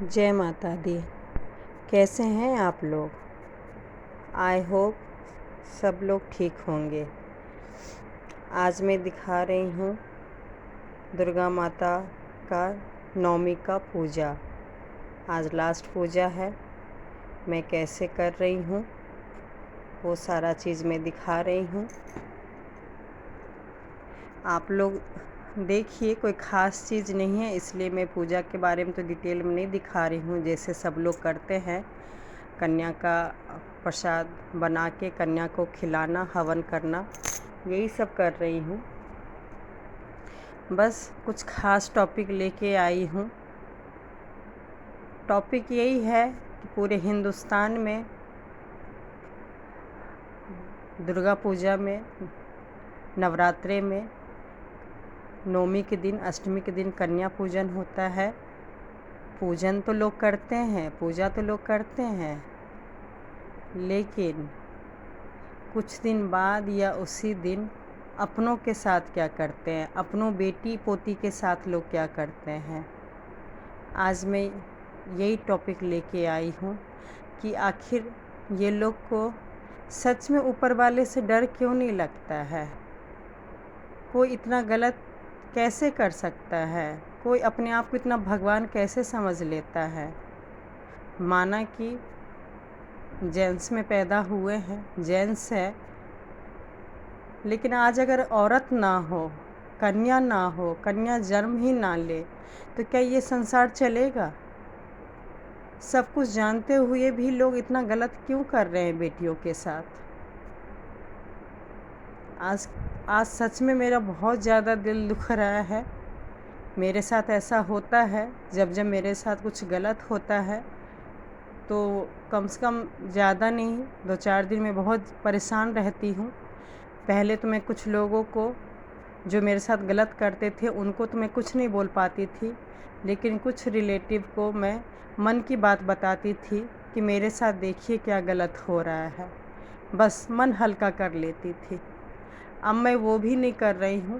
जय माता दी। कैसे हैं आप लोग? आई होप सब लोग ठीक होंगे। आज मैं दिखा रही हूँ दुर्गा माता का नवमी का पूजा। आज लास्ट पूजा है। मैं कैसे कर रही हूँ वो सारा चीज़ मैं दिखा रही हूँ। आप लोग देखिए, कोई ख़ास चीज़ नहीं है, इसलिए मैं पूजा के बारे में तो डिटेल में नहीं दिखा रही हूँ। जैसे सब लोग करते हैं, कन्या का प्रसाद बना के कन्या को खिलाना, हवन करना, यही सब कर रही हूँ। बस कुछ ख़ास टॉपिक लेके आई हूँ। टॉपिक यही है कि पूरे हिंदुस्तान में दुर्गा पूजा में, नवरात्रे में, नवमी के दिन, अष्टमी के दिन कन्या पूजन होता है। पूजन तो लोग करते हैं, पूजा तो लोग करते हैं, लेकिन कुछ दिन बाद या उसी दिन अपनों के साथ क्या करते हैं, अपनों बेटी पोती के साथ लोग क्या करते हैं। आज मैं यही टॉपिक लेके आई हूँ कि आखिर ये लोग को सच में ऊपर वाले से डर क्यों नहीं लगता है। कोई इतना गलत कैसे कर सकता है? कोई अपने आप को इतना भगवान कैसे समझ लेता है? माना कि जेंट्स में पैदा हुए हैं, जेंट्स है, लेकिन आज अगर औरत ना हो, कन्या ना हो, कन्या जन्म ही ना ले, तो क्या ये संसार चलेगा? सब कुछ जानते हुए भी लोग इतना गलत क्यों कर रहे हैं बेटियों के साथ? आज सच में मेरा बहुत ज़्यादा दिल दुख रहा है। मेरे साथ ऐसा होता है, जब मेरे साथ कुछ गलत होता है तो कम से कम ज़्यादा नहीं, 2-4 दिन में बहुत परेशान रहती हूँ। पहले तो मैं कुछ लोगों को जो मेरे साथ गलत करते थे उनको तो मैं कुछ नहीं बोल पाती थी, लेकिन कुछ रिलेटिव को मैं मन की बात बताती थी कि मेरे साथ देखिए क्या गलत हो रहा है। बस मन हल्का कर लेती थी। अब मैं वो भी नहीं कर रही हूँ,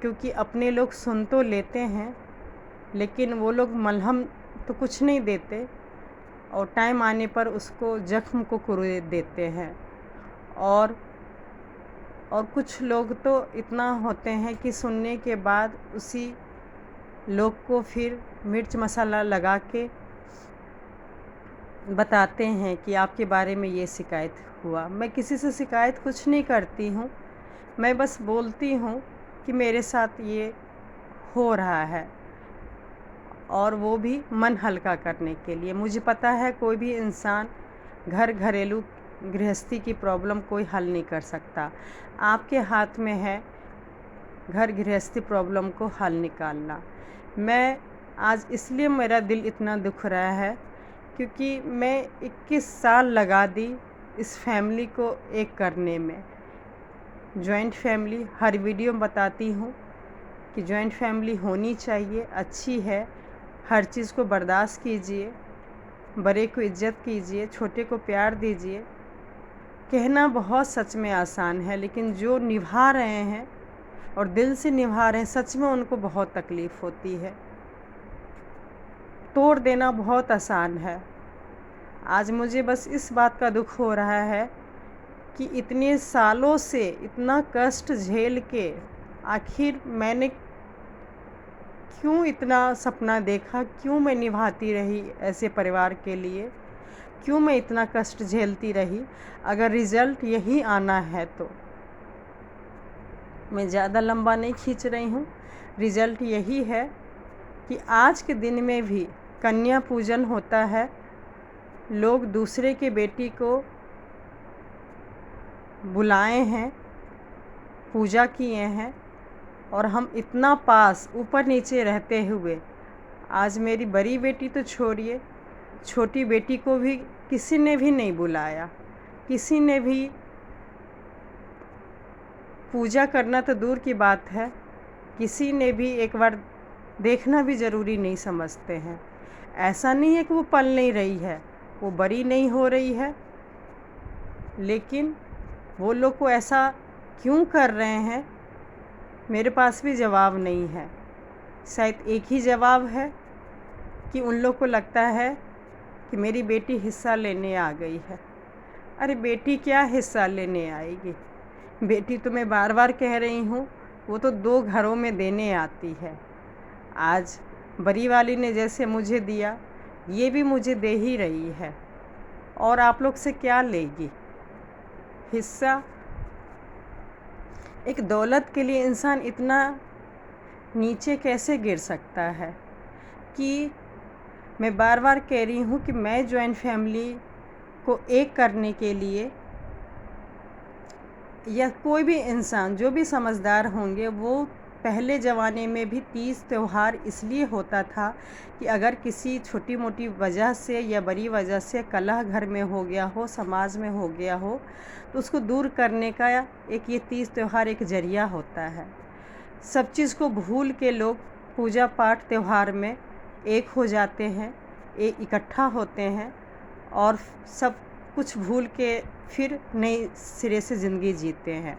क्योंकि अपने लोग सुन तो लेते हैं, लेकिन वो लोग मलहम तो कुछ नहीं देते और टाइम आने पर उसको ज़ख्म को कुरेद देते हैं। और कुछ लोग तो इतना होते हैं कि सुनने के बाद उसी लोग को फिर मिर्च मसाला लगा के बताते हैं कि आपके बारे में ये शिकायत हुआ। मैं किसी से शिकायत कुछ नहीं करती हूँ, मैं बस बोलती हूँ कि मेरे साथ ये हो रहा है, और वो भी मन हल्का करने के लिए। मुझे पता है कोई भी इंसान घरेलू गृहस्थी की प्रॉब्लम कोई हल नहीं कर सकता। आपके हाथ में है घर गृहस्थी प्रॉब्लम को हल निकालना। मैं आज इसलिए मेरा दिल इतना दुख रहा है क्योंकि मैं 21 साल लगा दी इस फैमिली को एक करने में। जॉइंट फैमिली, हर वीडियो में बताती हूँ कि जॉइंट फैमिली होनी चाहिए, अच्छी है। हर चीज़ को बर्दाश्त कीजिए, बड़े को इज्जत कीजिए, छोटे को प्यार दीजिए। कहना बहुत सच में आसान है, लेकिन जो निभा रहे हैं और दिल से निभा रहे हैं, सच में उनको बहुत तकलीफ़ होती है। तोड़ देना बहुत आसान है। आज मुझे बस इस बात का दुख हो रहा है कि इतने सालों से इतना कष्ट झेल के आखिर मैंने क्यों इतना सपना देखा, क्यों मैं निभाती रही ऐसे परिवार के लिए, क्यों मैं इतना कष्ट झेलती रही। अगर रिज़ल्ट यही आना है तो मैं ज़्यादा लंबा नहीं खींच रही हूँ। रिज़ल्ट यही है कि आज के दिन में भी कन्या पूजन होता है। लोग दूसरे के बेटी को बुलाए हैं, पूजा किए हैं, और हम इतना पास ऊपर नीचे रहते हुए आज मेरी बड़ी बेटी तो छोड़िए, छोटी बेटी को भी किसी ने भी नहीं बुलाया। किसी ने भी पूजा करना तो दूर की बात है, किसी ने भी एक बार देखना भी ज़रूरी नहीं समझते हैं। ऐसा नहीं है कि वो पल नहीं रही है, वो बड़ी नहीं हो रही है, लेकिन वो लोग को ऐसा क्यों कर रहे हैं, मेरे पास भी जवाब नहीं है। शायद एक ही जवाब है कि उन लोग को लगता है कि मेरी बेटी हिस्सा लेने आ गई है। अरे बेटी क्या हिस्सा लेने आएगी? बेटी तो मैं बार बार कह रही हूँ, वो तो 2 घरों में देने आती है। आज बड़ी वाली ने जैसे मुझे दिया, ये भी मुझे दे ही रही है, और आप लोग से क्या लेगी? हिस्सा। एक दौलत के लिए इंसान इतना नीचे कैसे गिर सकता है? कि मैं बार बार कह रही हूँ कि मैं जॉइंट फैमिली को एक करने के लिए, या कोई भी इंसान जो भी समझदार होंगे, वो पहले ज़माने में भी तीज त्यौहार इसलिए होता था कि अगर किसी छोटी मोटी वजह से या बड़ी वजह से कलह घर में हो गया हो, समाज में हो गया हो, तो उसको दूर करने का एक ये तीज त्यौहार एक ज़रिया होता है। सब चीज़ को भूल के लोग पूजा पाठ त्यौहार में एक हो जाते हैं, इकट्ठा होते हैं, और सब कुछ भूल के फिर नए सिरे से ज़िंदगी जीते हैं।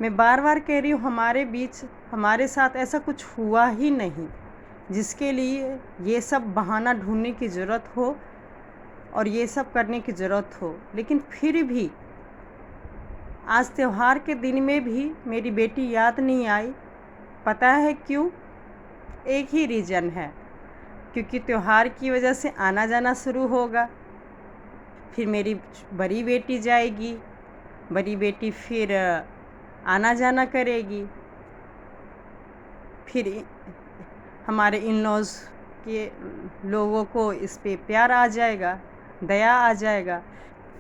मैं बार बार कह रही हूँ, हमारे बीच, हमारे साथ ऐसा कुछ हुआ ही नहीं जिसके लिए ये सब बहाना ढूंढने की ज़रूरत हो और ये सब करने की ज़रूरत हो। लेकिन फिर भी आज त्यौहार के दिन में भी मेरी बेटी याद नहीं आई। पता है क्यों? एक ही रीज़न है, क्योंकि त्यौहार की वजह से आना जाना शुरू होगा। फिर मेरी बड़ी बेटी जाएगी, बड़ी बेटी फिर आना जाना करेगी, फिर हमारे इन लॉज़ के लोगों को इस पे प्यार आ जाएगा, दया आ जाएगा,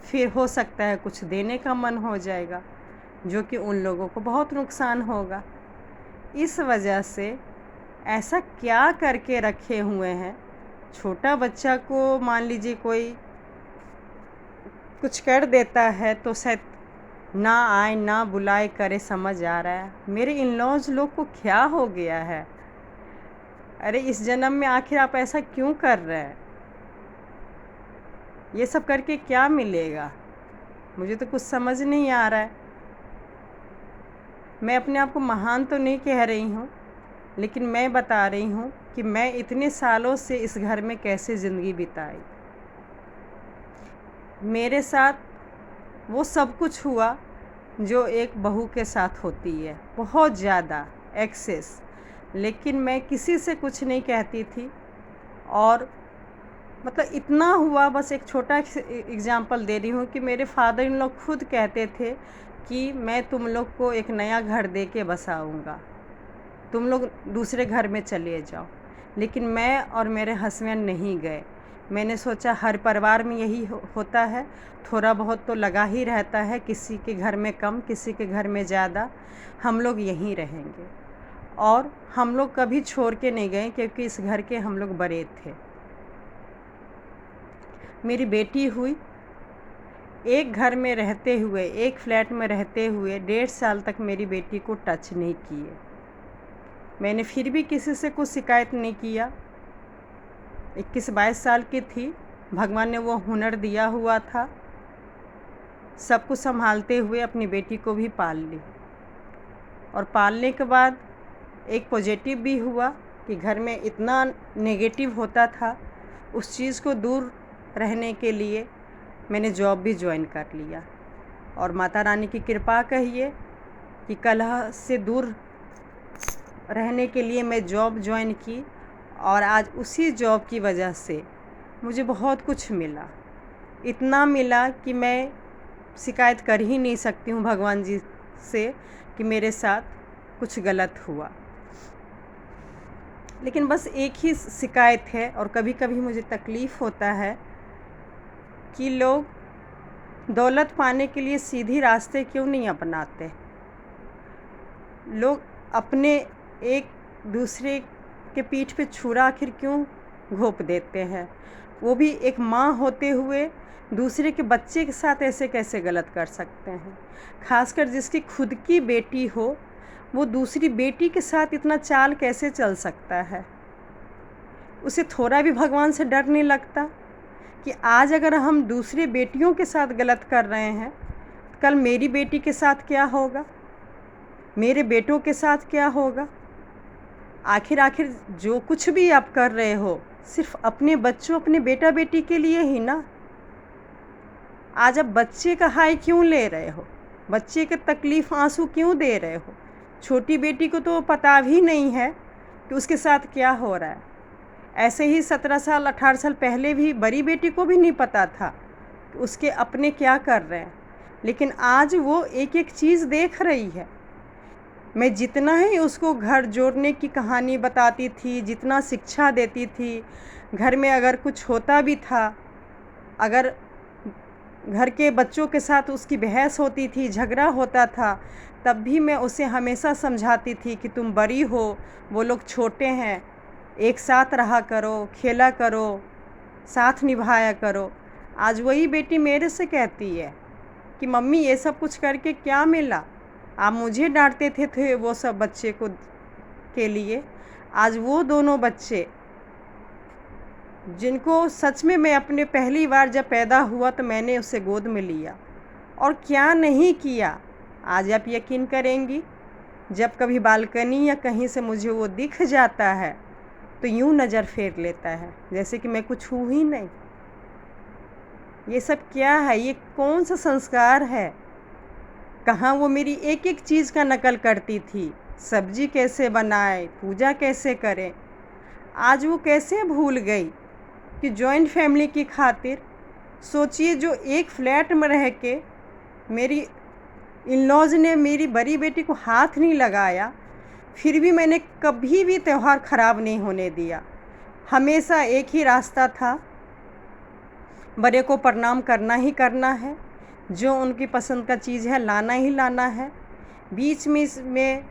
फिर हो सकता है कुछ देने का मन हो जाएगा, जो कि उन लोगों को बहुत नुकसान होगा। इस वजह से ऐसा क्या करके रखे हुए हैं, छोटा बच्चा को मान लीजिए कोई कुछ कर देता है तो शायद ना आए ना बुलाए करे, समझ आ रहा है। मेरे इन लॉज़ लोग को क्या हो गया है? अरे इस जन्म में आखिर आप ऐसा क्यों कर रहे हैं? ये सब करके क्या मिलेगा? मुझे तो कुछ समझ नहीं आ रहा है। मैं अपने आप को महान तो नहीं कह रही हूँ, लेकिन मैं बता रही हूँ कि मैं इतने सालों से इस घर में कैसे ज़िंदगी बिताई। मेरे साथ वो सब कुछ हुआ जो एक बहू के साथ होती है, बहुत ज़्यादा एक्सेस। लेकिन मैं किसी से कुछ नहीं कहती थी, और मतलब इतना हुआ, बस एक छोटा एग्जांपल दे रही हूँ कि मेरे फादर इन लोग खुद कहते थे कि मैं तुम लोग को एक नया घर दे के बसाऊँगा, तुम लोग दूसरे घर में चले जाओ। लेकिन मैं और मेरे हस्बैंड नहीं गए। मैंने सोचा हर परिवार में यही होता है, थोड़ा बहुत तो लगा ही रहता है, किसी के घर में कम, किसी के घर में ज़्यादा। हम लोग यहीं रहेंगे, और हम लोग कभी छोड़ के नहीं गए, क्योंकि इस घर के हम लोग बड़े थे। मेरी बेटी हुई, एक घर में रहते हुए, एक फ्लैट में रहते हुए 1.5 साल तक मेरी बेटी को टच नहीं किए। मैंने फिर भी किसी से कुछ शिकायत नहीं किया। 21-22 साल की थी, भगवान ने वो हुनर दिया हुआ था, सब कुछ संभालते हुए अपनी बेटी को भी पाल ली। और पालने के बाद एक पॉजिटिव भी हुआ कि घर में इतना नेगेटिव होता था, उस चीज़ को दूर रहने के लिए मैंने जॉब भी ज्वाइन कर लिया। और माता रानी की कृपा कहिए कि कलह से दूर रहने के लिए मैं जॉब ज्वाइन की, और आज उसी जॉब की वजह से मुझे बहुत कुछ मिला। इतना मिला कि मैं शिकायत कर ही नहीं सकती हूँ भगवान जी से कि मेरे साथ कुछ गलत हुआ। लेकिन बस एक ही शिकायत है, और कभी कभी मुझे तकलीफ़ होता है कि लोग दौलत पाने के लिए सीधी रास्ते क्यों नहीं अपनाते। लोग अपने एक दूसरे के पीठ पे छुरा आखिर क्यों घोंप देते हैं? वो भी एक माँ होते हुए दूसरे के बच्चे के साथ ऐसे कैसे गलत कर सकते हैं? खासकर जिसकी खुद की बेटी हो, वो दूसरी बेटी के साथ इतना चाल कैसे चल सकता है? उसे थोड़ा भी भगवान से डर नहीं लगता कि आज अगर हम दूसरी बेटियों के साथ गलत कर रहे हैं, कल मेरी बेटी के साथ क्या होगा, मेरे बेटों के साथ क्या होगा? आखिर जो कुछ भी आप कर रहे हो, सिर्फ अपने बच्चों, अपने बेटा बेटी के लिए ही ना। आज आप बच्चे का हाय क्यों ले रहे हो? बच्चे के तकलीफ़ आंसू क्यों दे रहे हो? छोटी बेटी को तो पता भी नहीं है कि उसके साथ क्या हो रहा है। ऐसे ही 17 साल 18 साल पहले भी बड़ी बेटी को भी नहीं पता था कि उसके अपने क्या कर रहे हैं, लेकिन आज वो एक एक चीज़ देख रही है। मैं जितना ही उसको घर जोड़ने की कहानी बताती थी, जितना शिक्षा देती थी, घर में अगर कुछ होता भी था, अगर घर के बच्चों के साथ उसकी बहस होती थी, झगड़ा होता था, तब भी मैं उसे हमेशा समझाती थी कि तुम बड़ी हो, वो लोग छोटे हैं, एक साथ रहा करो, खेला करो, साथ निभाया करो। आज वही बेटी मेरे से कहती है कि मम्मी ये सब कुछ करके क्या मिला? आप मुझे डांटते थे वो सब बच्चे को के लिए। आज वो दोनों बच्चे जिनको सच में मैं अपने पहली बार जब पैदा हुआ तो मैंने उसे गोद में लिया और क्या नहीं किया। आज आप यकीन करेंगी, जब कभी बालकनी या कहीं से मुझे वो दिख जाता है तो यूं नज़र फेर लेता है जैसे कि मैं कुछ हूँ ही नहीं। ये सब क्या है? ये कौन सा संस्कार है? कहाँ वो मेरी एक एक चीज़ का नकल करती थी, सब्जी कैसे बनाए, पूजा कैसे करें। आज वो कैसे भूल गई कि जॉइंट फैमिली की खातिर, सोचिए जो एक फ्लैट में रह के मेरी इन-लॉज़ ने मेरी बड़ी बेटी को हाथ नहीं लगाया, फिर भी मैंने कभी भी त्यौहार ख़राब नहीं होने दिया। हमेशा एक ही रास्ता था, बड़े को प्रणाम करना ही करना है, जो उनकी पसंद का चीज़ है लाना ही लाना है। बीच में इसमें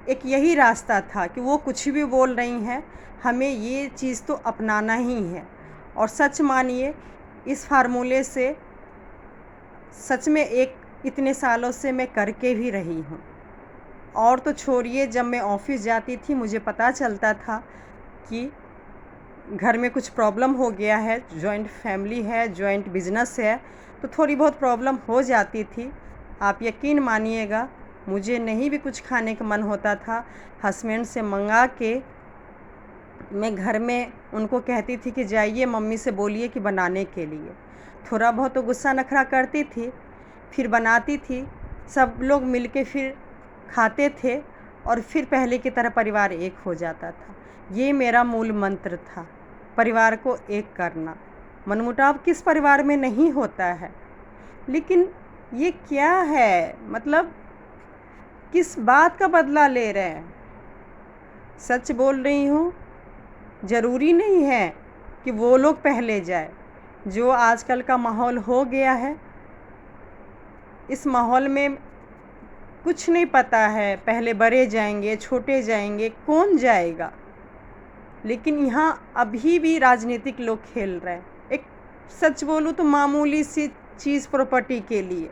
एक यही रास्ता था कि वो कुछ भी बोल रही हैं, हमें ये चीज़ तो अपनाना ही है। और सच मानिए, इस फार्मूले से सच में इतने सालों से मैं करके भी रही हूँ। और तो छोड़िए, जब मैं ऑफ़िस जाती थी मुझे पता चलता था कि घर में कुछ प्रॉब्लम हो गया है, जॉइंट फैमिली है, जॉइंट बिज़नेस है, तो थोड़ी बहुत प्रॉब्लम हो जाती थी। आप यकीन मानिएगा, मुझे नहीं भी कुछ खाने का मन होता था, हस्बैंड से मंगा के मैं घर में उनको कहती थी कि जाइए मम्मी से बोलिए कि बनाने के लिए। थोड़ा बहुत तो गुस्सा नखरा करती थी, फिर बनाती थी, सब लोग मिलके फिर खाते थे और फिर पहले की तरह परिवार एक हो जाता था। ये मेरा मूल मंत्र था, परिवार को एक करना। मनमुटाव किस परिवार में नहीं होता है, लेकिन ये क्या है? मतलब किस बात का बदला ले रहे हैं? सच बोल रही हूँ, ज़रूरी नहीं है कि वो लोग पहले जाए। जो आजकल का माहौल हो गया है, इस माहौल में कुछ नहीं पता है, पहले बड़े जाएंगे, छोटे जाएंगे, कौन जाएगा। लेकिन यहाँ अभी भी राजनीतिक लोग खेल रहे हैं, एक सच बोलूँ तो मामूली सी चीज़ प्रॉपर्टी के लिए।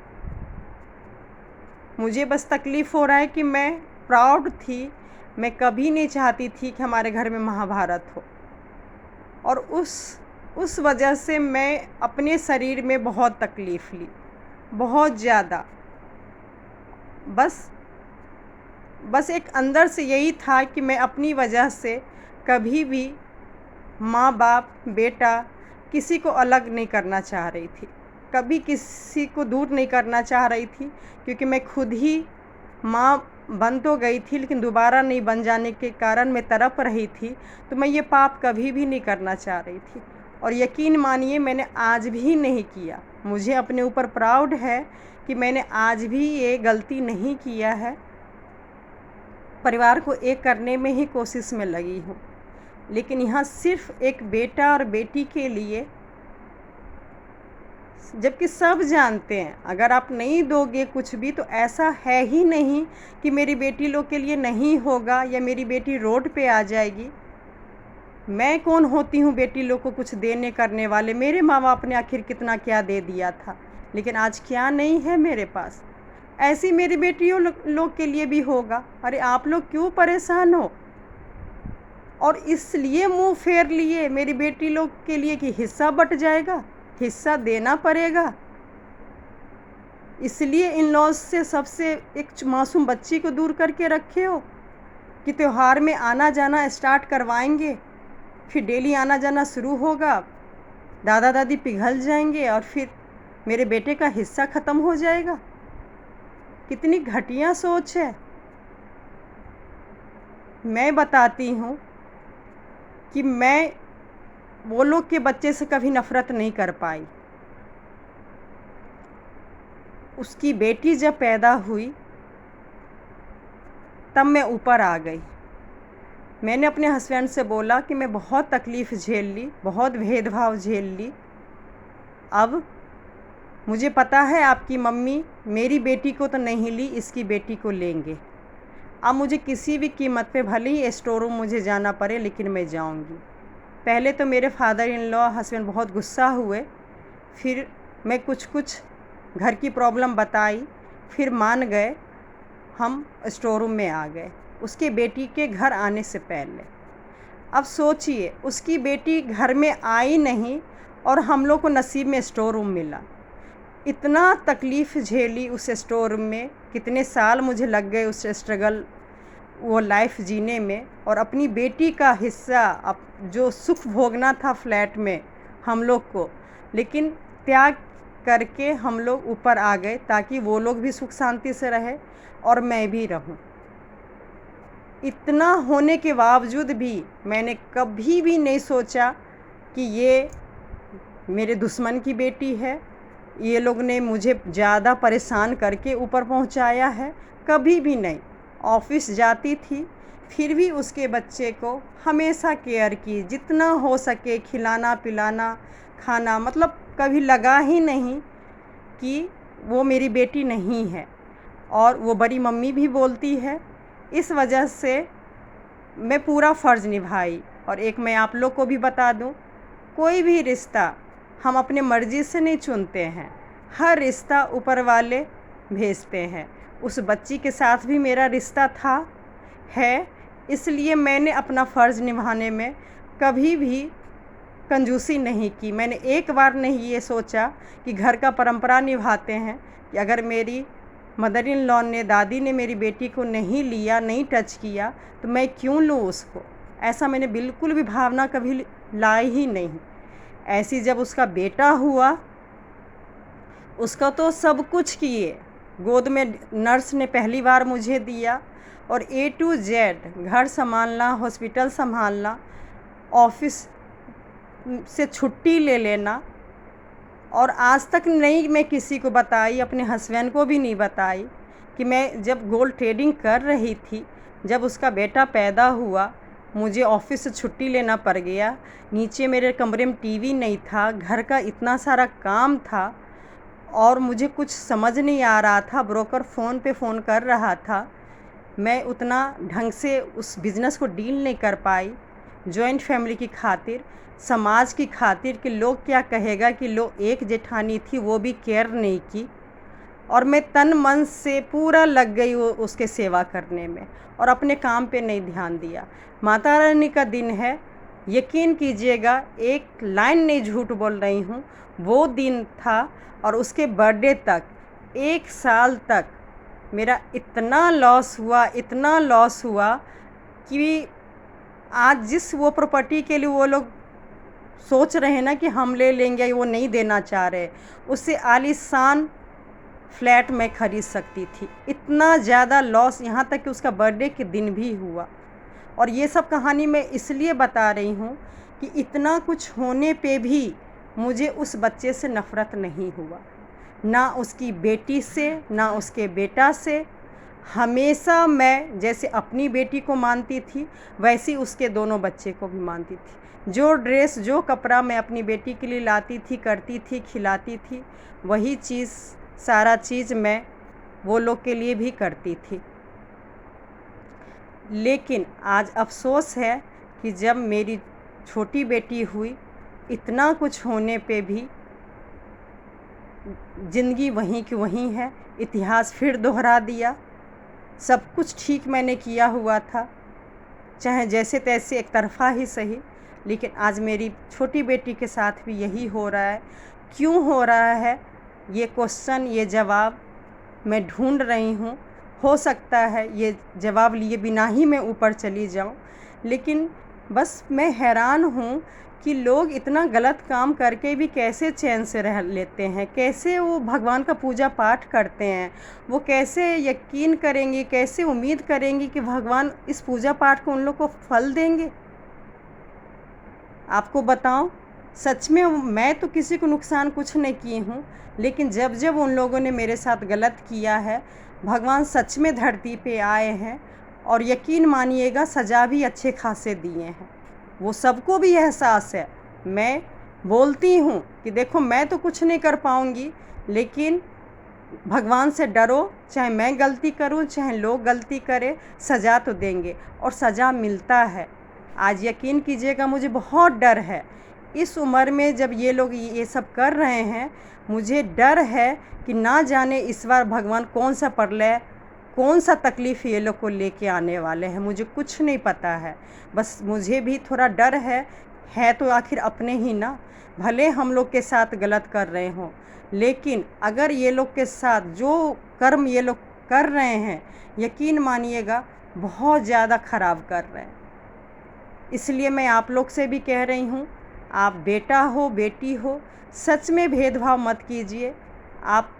मुझे बस तकलीफ़ हो रहा है कि मैं प्राउड थी, मैं कभी नहीं चाहती थी कि हमारे घर में महाभारत हो, और उस वजह से मैं अपने शरीर में बहुत तकलीफ़ ली, बहुत ज़्यादा। बस एक अंदर से यही था कि मैं अपनी वजह से कभी भी माँ बाप बेटा किसी को अलग नहीं करना चाह रही थी, कभी किसी को दूर नहीं करना चाह रही थी, क्योंकि मैं खुद ही माँ बन तो गई थी, लेकिन दोबारा नहीं बन जाने के कारण मैं तड़प रही थी। तो मैं ये पाप कभी भी नहीं करना चाह रही थी, और यकीन मानिए मैंने आज भी नहीं किया। मुझे अपने ऊपर प्राउड है कि मैंने आज भी ये गलती नहीं किया है। परिवार को एक करने में ही कोशिश में लगी हूँ, लेकिन यहाँ सिर्फ एक बेटा और बेटी के लिए, जबकि सब जानते हैं अगर आप नहीं दोगे कुछ भी तो ऐसा है ही नहीं कि मेरी बेटी लोग के लिए नहीं होगा या मेरी बेटी रोड पे आ जाएगी। मैं कौन होती हूँ बेटी लोग को कुछ देने करने वाले? मेरे माँ बाप ने आखिर कितना क्या दे दिया था, लेकिन आज क्या नहीं है मेरे पास। ऐसी मेरी बेटियों लोग के लिए भी होगा। अरे आप लोग क्यों परेशान हो? और इसलिए मुंह फेर लिए मेरी बेटी लोग के लिए कि हिस्सा बट जाएगा, हिस्सा देना पड़ेगा। इसलिए इन लॉज से सबसे एक मासूम बच्ची को दूर करके रखे हो कि त्योहार में आना जाना स्टार्ट करवाएंगे। फिर डेली आना जाना शुरू होगा, दादा दादी पिघल जाएंगे और फिर मेरे बेटे का हिस्सा ख़त्म हो जाएगा। कितनी घटिया सोच है। मैं बताती हूँ कि मैं वो लोग के बच्चे से कभी नफ़रत नहीं कर पाई। उसकी बेटी जब पैदा हुई तब मैं ऊपर आ गई। मैंने अपने हस्बैंड से बोला कि मैं बहुत तकलीफ़ झेल ली, बहुत भेदभाव झेल ली। अब मुझे पता है आपकी मम्मी मेरी बेटी को तो नहीं ली, इसकी बेटी को लेंगे। अब मुझे किसी भी कीमत पे भले ही स्टोर रूम मुझे जाना पड़े, लेकिन मैं जाऊंगी। पहले तो मेरे फादर इन लॉ हस्बैंड बहुत गुस्सा हुए, फिर मैं कुछ घर की प्रॉब्लम बताई, फिर मान गए। हम स्टोर रूम में आ गए उसके बेटी के घर आने से पहले। अब सोचिए, उसकी बेटी घर में आई नहीं और हम लोग को नसीब में स्टोर रूम मिला। इतना तकलीफ़ झेली उस स्टोर रूम में, कितने साल मुझे लग गए उस स्ट्रगल वो लाइफ जीने में। और अपनी बेटी का हिस्सा अब जो सुख भोगना था फ्लैट में हम लोग को, लेकिन त्याग करके हम लोग ऊपर आ गए ताकि वो लोग भी सुख शांति से रहे और मैं भी रहूं। इतना होने के बावजूद भी मैंने कभी भी नहीं सोचा कि ये मेरे दुश्मन की बेटी है, ये लोग ने मुझे ज़्यादा परेशान करके ऊपर पहुंचाया है। कभी भी नहीं। ऑफिस जाती थी फिर भी उसके बच्चे को हमेशा केयर की, जितना हो सके खिलाना पिलाना खाना, मतलब कभी लगा ही नहीं कि वो मेरी बेटी नहीं है। और वो बड़ी मम्मी भी बोलती है। इस वजह से मैं पूरा फ़र्ज़ निभाई। और एक मैं आप लोग को भी बता दूं, कोई भी रिश्ता हम अपने मर्ज़ी से नहीं चुनते हैं, हर रिश्ता ऊपर वाले भेजते हैं। उस बच्ची के साथ भी मेरा रिश्ता था, है, इसलिए मैंने अपना फ़र्ज़ निभाने में कभी भी कंजूसी नहीं की। मैंने एक बार नहीं ये सोचा कि घर का परंपरा निभाते हैं कि अगर मेरी मदर इन लॉ ने, दादी ने मेरी बेटी को नहीं लिया, नहीं टच किया, तो मैं क्यों लूँ उसको। ऐसा मैंने बिल्कुल भी भावना कभी लाई ही नहीं। ऐसी जब उसका बेटा हुआ, उसका तो सब कुछ किए। गोद में नर्स ने पहली बार मुझे दिया और A to Z घर संभालना, हॉस्पिटल संभालना, ऑफिस से छुट्टी ले लेना। और आज तक नहीं मैं किसी को बताई, अपने हस्बैंड को भी नहीं बताई कि मैं जब गोल्ड ट्रेडिंग कर रही थी, जब उसका बेटा पैदा हुआ, मुझे ऑफिस से छुट्टी लेना पड़ गया। नीचे मेरे कमरे में टीवी नहीं था, घर का इतना सारा काम था और मुझे कुछ समझ नहीं आ रहा था। ब्रोकर फ़ोन पे फ़ोन कर रहा था, मैं उतना ढंग से उस बिज़नेस को डील नहीं कर पाई। जॉइंट फैमिली की खातिर, समाज की खातिर कि लोग क्या कहेगा, कि लोग एक जेठानी थी वो भी केयर नहीं की। और मैं तन मन से पूरा लग गई वो उसके सेवा करने में और अपने काम पे नहीं ध्यान दिया। माता रानी का दिन है, यकीन कीजिएगा, एक लाइन नहीं झूठ बोल रही हूँ, वो दिन था। और उसके बर्थडे तक 1 साल तक मेरा इतना लॉस हुआ, इतना लॉस हुआ कि आज जिस वो प्रॉपर्टी के लिए वो लोग सोच रहे हैं ना कि हम ले लेंगे, वो नहीं देना चाह रहे, उससे आलीशान फ्लैट में ख़रीद सकती थी। इतना ज़्यादा लॉस, यहाँ तक कि उसका बर्थडे के दिन भी हुआ। और ये सब कहानी मैं इसलिए बता रही हूँ कि इतना कुछ होने पे भी मुझे उस बच्चे से नफ़रत नहीं हुआ, ना उसकी बेटी से, ना उसके बेटा से। हमेशा मैं जैसे अपनी बेटी को मानती थी, वैसी उसके दोनों बच्चे को भी मानती थी। जो ड्रेस, जो कपड़ा मैं अपनी बेटी के लिए लाती थी, करती थी, खिलाती थी, वही चीज़, सारा चीज़ मैं वो लोग के लिए भी करती थी। लेकिन आज अफ़सोस है कि जब मेरी छोटी बेटी हुई, इतना कुछ होने पे भी ज़िंदगी वहीं की वहीं है। इतिहास फिर दोहरा दिया। सब कुछ ठीक मैंने किया हुआ था, चाहे जैसे तैसे एक तरफ़ा ही सही, लेकिन आज मेरी छोटी बेटी के साथ भी यही हो रहा है। क्यों हो रहा है, ये क्वेश्चन, ये जवाब मैं ढूंढ रही हूँ। हो सकता है ये जवाब लिए बिना ही मैं ऊपर चली जाऊँ, लेकिन बस मैं हैरान हूँ कि लोग इतना गलत काम करके भी कैसे चैन से रह लेते हैं, कैसे वो भगवान का पूजा पाठ करते हैं, वो कैसे यकीन करेंगे, कैसे उम्मीद करेंगे कि भगवान इस पूजा पाठ को उन लोग को फल देंगे। आपको बताऊं, सच में मैं तो किसी को नुकसान कुछ नहीं की हूँ, लेकिन जब जब उन लोगों ने मेरे साथ गलत किया है, भगवान सच में धरती पे आए हैं और यकीन मानिएगा सज़ा भी अच्छे खासे दिए हैं। वो सबको भी एहसास है। मैं बोलती हूँ कि देखो मैं तो कुछ नहीं कर पाऊँगी, लेकिन भगवान से डरो, चाहे मैं गलती करूँ चाहे लोग गलती करें, सज़ा तो देंगे और सज़ा मिलता है। आज यकीन कीजिएगा मुझे बहुत डर है। इस उम्र में जब ये लोग ये सब कर रहे हैं, मुझे डर है कि ना जाने इस बार भगवान कौन सा प्रलय, कौन सा तकलीफ़ ये लोग को लेके आने वाले हैं, मुझे कुछ नहीं पता है। बस मुझे भी थोड़ा डर है तो आखिर अपने ही ना, भले हम लोग के साथ गलत कर रहे हों, लेकिन अगर ये लोग के साथ जो कर्म ये लोग कर रहे हैं, यकीन मानिएगा बहुत ज़्यादा ख़राब कर रहे हैं। इसलिए मैं आप लोग से भी कह रही हूँ, आप बेटा हो बेटी हो, सच में भेदभाव मत कीजिए। आप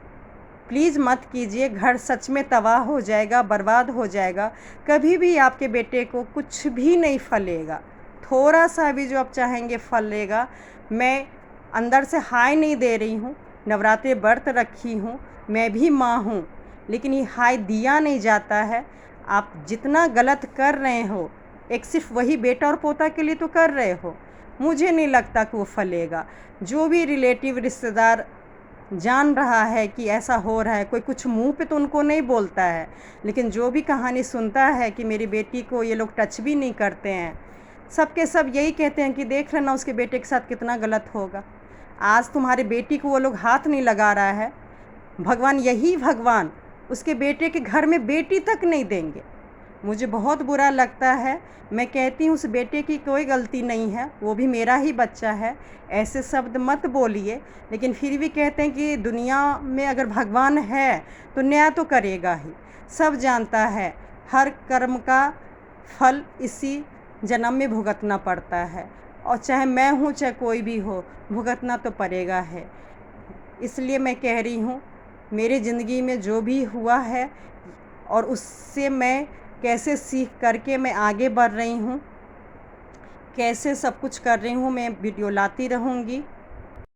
प्लीज़ मत कीजिए, घर सच में तबाह हो जाएगा, बर्बाद हो जाएगा। कभी भी आपके बेटे को कुछ भी नहीं फलेगा, थोड़ा सा भी जो आप चाहेंगे फलेगा। मैं अंदर से हाय नहीं दे रही हूँ, नवरात्रि व्रत रखी हूँ, मैं भी माँ हूँ, लेकिन ये हाय दिया नहीं जाता है। आप जितना गलत कर रहे हो, एक सिर्फ वही बेटा और पोता के लिए तो कर रहे हो, मुझे नहीं लगता कि वो फलेगा। जो भी रिलेटिव रिश्तेदार जान रहा है कि ऐसा हो रहा है, कोई कुछ मुंह पे तो उनको नहीं बोलता है, लेकिन जो भी कहानी सुनता है कि मेरी बेटी को ये लोग टच भी नहीं करते हैं, सब के सब यही कहते हैं कि देख लेना उसके बेटे के साथ कितना गलत होगा। आज तुम्हारी बेटी को वो लोग हाथ नहीं लगा रहा है, भगवान यही भगवान उसके बेटे के घर में बेटी तक नहीं देंगे। मुझे बहुत बुरा लगता है। मैं कहती हूँ उस बेटे की कोई गलती नहीं है, वो भी मेरा ही बच्चा है। ऐसे शब्द मत बोलिए, लेकिन फिर भी कहते हैं कि दुनिया में अगर भगवान है तो न्याय तो करेगा ही। सब जानता है हर कर्म का फल इसी जन्म में भुगतना पड़ता है, और चाहे मैं हूँ चाहे कोई भी हो, भुगतना तो पड़ेगा है। इसलिए मैं कह रही हूँ, मेरी ज़िंदगी में जो भी हुआ है और उससे मैं कैसे सीख करके मैं आगे बढ़ रही हूँ, कैसे सब कुछ कर रही हूँ, मैं वीडियो लाती रहूँगी।